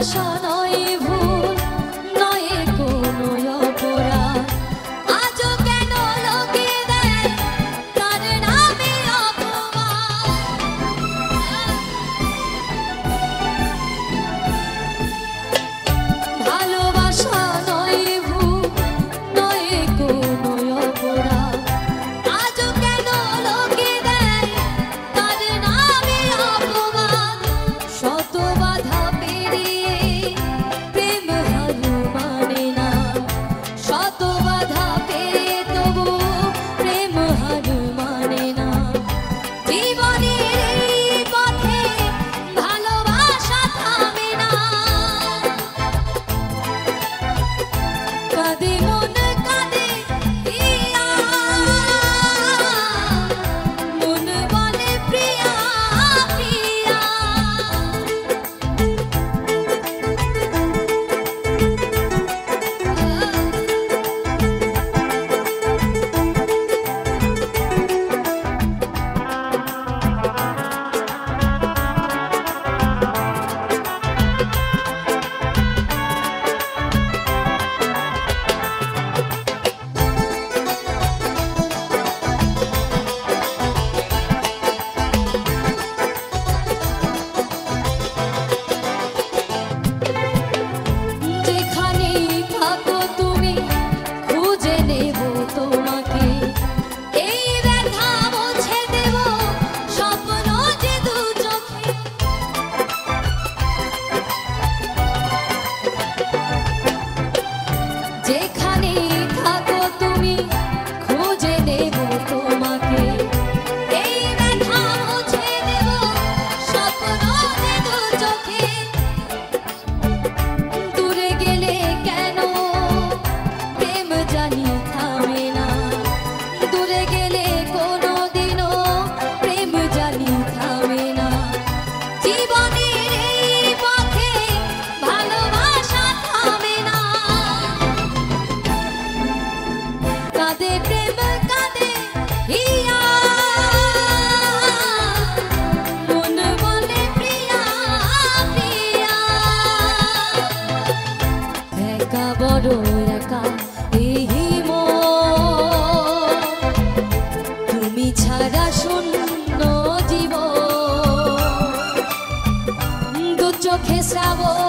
ভালোবাসা নয় ভুল, নয় কোনো অপরাধ। আজও কেন লোকে দেয় তার নামে অপমান। ভালোবাসা নয় ভুল, নয় কোনো অপরাধ। আজও কেন লোকে দেয় তার নামে অপমান। শত বাধা পেরিয়ে প্রেম হার মানে না, শত বাধা পেরিয়ে তবু প্রেম হার মানে না। জীবনের এই পথে ভালোবাসা থামে না। কাঁদে মন কাঁদে হিয়া, মন বলে প্রিয়া প্রিয়া। যেখানেই থাকো তুমি খুঁজে নেব তোমাকে, এই ব্যথা মুছে দেব স্বপ্ন যে দু চোখে। যেখানেই থাকো তুমি খুঁজে নেব তোমাকে, এই ব্যথা মুছে দেব স্বপ্ন যে দু চোখে। দূরে গেলে কেন প্রেম জানি থামে না, দূরে গেলে কোনোদিনও প্রেম জানি থামে না। জীবনের এই পথে ভালোবাসা থামে না। কাঁদে প্রেম কাঁদে হিয়া, মন বলে প্রিয়া প্রিয়া। একা বড় একা এই মন, তুমি ছাড়া শূন্য জীবন। দু চোখে শ্রাবণ